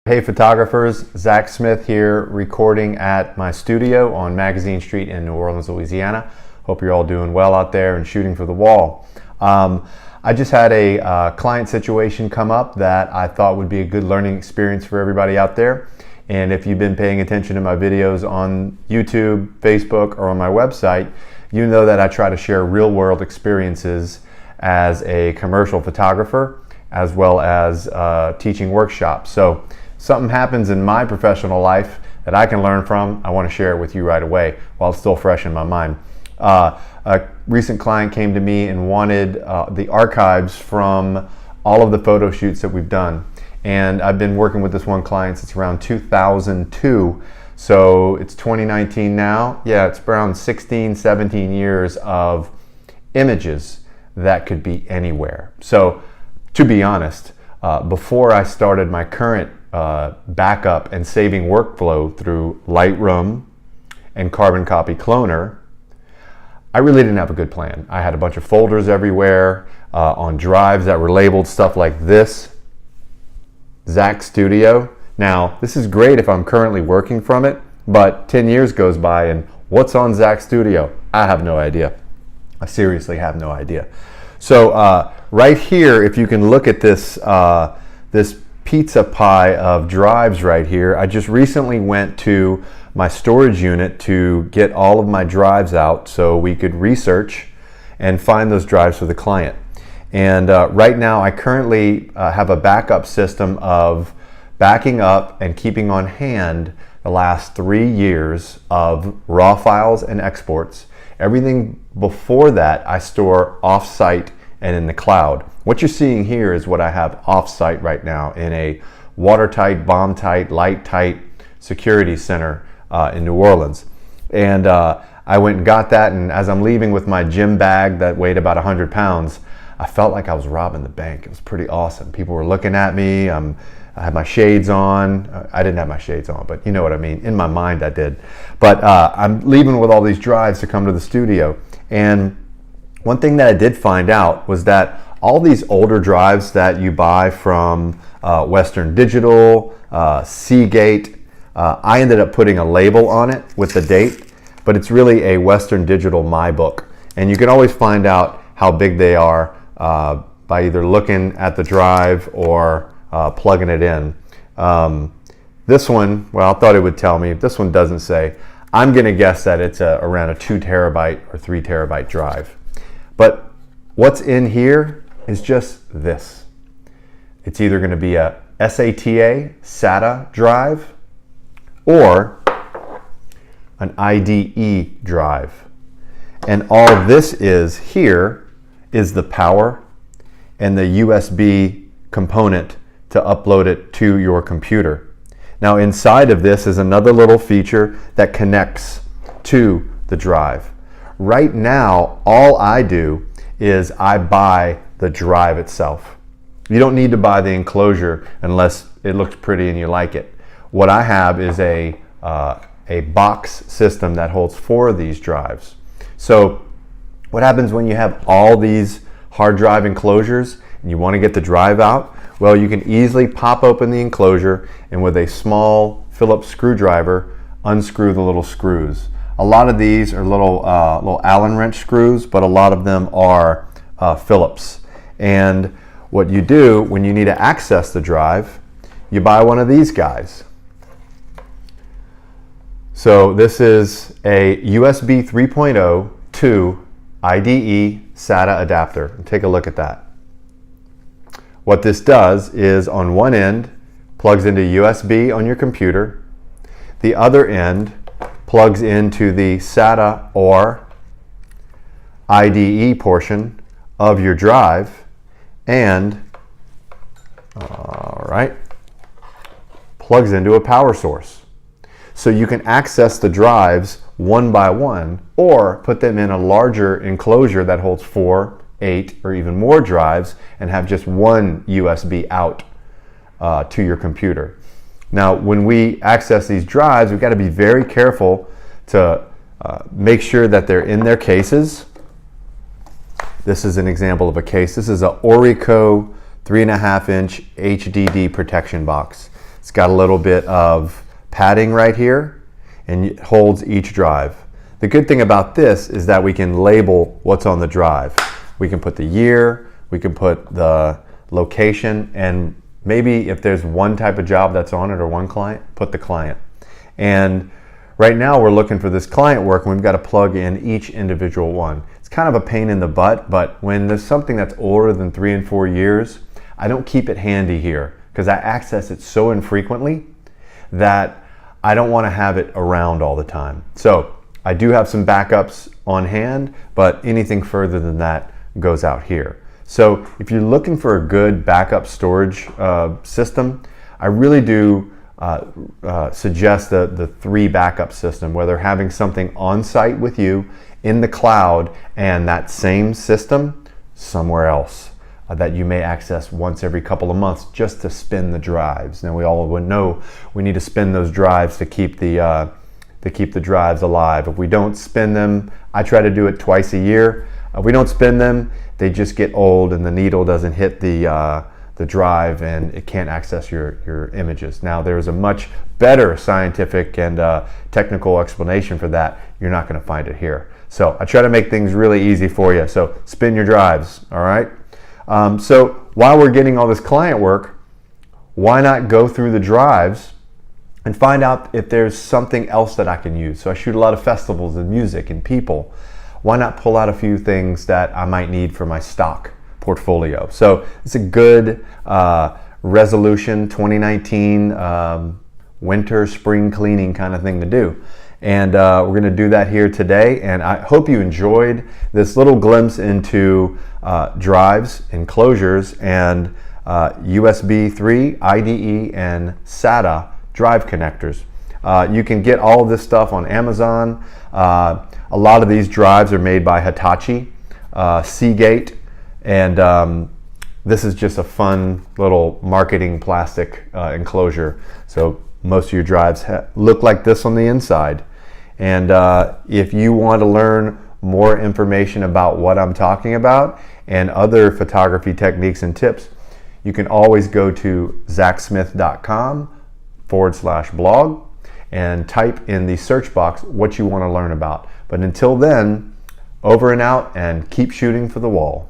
Hey photographers, Zach Smith here, recording at my studio on Magazine Street in New Orleans, Louisiana. Hope you're all doing well out there and shooting for the wall. I just had a client situation come up that I thought would be a good learning experience for everybody out there. And if you've been paying attention to my videos on YouTube, Facebook, or on my website, you know that I try to share real-world experiences as a commercial photographer, as well as teaching workshops. So something happens in my professional life that I can learn from, I want to share it with you right away while it's still fresh in my mind. A recent client came to me and wanted the archives from all of the photo shoots that we've done. And I've been working with this one client since around 2002. So it's 2019 now. Yeah, it's around 16, 17 years of images that could be anywhere. So to be honest, before I started my current backup and saving workflow through Lightroom and Carbon Copy Cloner, I really didn't have a good plan. I had a bunch of folders everywhere on drives that were labeled stuff like this, Zach Studio. Now, this is great if I'm currently working from it, but 10 years goes by and what's on Zach Studio? I have no idea. I seriously have no idea. So right here, if you can look at this, this pizza pie of drives right here, I just recently went to my storage unit to get all of my drives out so we could research and find those drives for the client. And right now I currently have a backup system of backing up and keeping on hand the last 3 years of raw files and exports. Everything before that I store off-site and in the cloud. What you're seeing here is what I have off-site right now in a watertight, bomb-tight, light-tight security center in New Orleans. And I went and got that, and as I'm leaving with my gym bag that weighed about 100 pounds, I felt like I was robbing the bank. It was pretty awesome. People were looking at me. I had my shades on. I didn't have my shades on, but you know what I mean. In my mind, I did. But I'm leaving with all these drives to come to the studio. And one thing that I did find out was that all these older drives that you buy from Western Digital, Seagate, I ended up putting a label on it with the date, but it's really a Western Digital My Book. And you can always find out how big they are by either looking at the drive or plugging it in. This one, well, I thought it would tell me. This one doesn't say. I'm going to guess that it's around a 2 terabyte or 3 terabyte drive. But what's in here is just this. It's either going to be a SATA drive or an IDE drive. And all this is here is the power and the USB component to upload it to your computer. Now inside of this is another little feature that connects to the drive. Right now, all I do is I buy the drive itself. You don't need to buy the enclosure unless it looks pretty and you like it. What I have is a box system that holds 4 of these drives. So what happens when you have all these hard drive enclosures and you want to get the drive out? Well, you can easily pop open the enclosure and with a small Phillips screwdriver, unscrew the little screws. A lot of these are little Allen wrench screws, but a lot of them are Phillips. And what you do when you need to access the drive, you buy one of these guys. So this is a USB 3.0 to IDE SATA adapter. Take a look at that. What this does is on one end plugs into USB on your computer. The other end plugs into the SATA or IDE portion of your drive and plugs into a power source. So you can access the drives one by one or put them in a larger enclosure that holds 4, 8, or even more drives and have just one USB out to your computer. Now, when we access these drives, we've got to be very careful to make sure that they're in their cases. This is an example of a case. This is a Orico 3.5-inch HDD protection box. It's got a little bit of padding right here, and it holds each drive. The good thing about this is that we can label what's on the drive. We can put the year, we can put the location, and maybe if there's one type of job that's on it or one client, put the client. And right now we're looking for this client work, and we've got to plug in each individual one. It's kind of a pain in the butt, but when there's something that's older than 3 and 4 years, I don't keep it handy here because I access it so infrequently that I don't want to have it around all the time. So I do have some backups on hand, but anything further than that goes out here. So if you're looking for a good backup storage system, I really do suggest the 3 backup system, whether having something on site with you in the cloud and that same system somewhere else that you may access once every couple of months just to spin the drives. Now we all would know we need to spin those drives to keep the drives alive. If we don't spin them, I try to do it twice a year. If we don't spin them, they just get old and the needle doesn't hit the drive and it can't access your images. Now there's a much better scientific and technical explanation for that. You're not going to find it here. So I try to make things really easy for you. So spin your drives, all right? So while we're getting all this client work, why not go through the drives and find out if there's something else that I can use? So I shoot a lot of festivals and music and people. Why not pull out a few things that I might need for my stock portfolio? So it's a good resolution 2019 winter, spring cleaning kind of thing to do. And we're going to do that here today. And I hope you enjoyed this little glimpse into drives, enclosures, and USB 3, IDE, and SATA drive connectors. You can get all of this stuff on Amazon. A lot of these drives are made by Hitachi, Seagate, and this is just a fun little marketing plastic enclosure. So most of your drives look like this on the inside. And if you want to learn more information about what I'm talking about and other photography techniques and tips, you can always go to zachsmith.com/blog and type in the search box what you want to learn about. But until then, over and out, and keep shooting for the wall.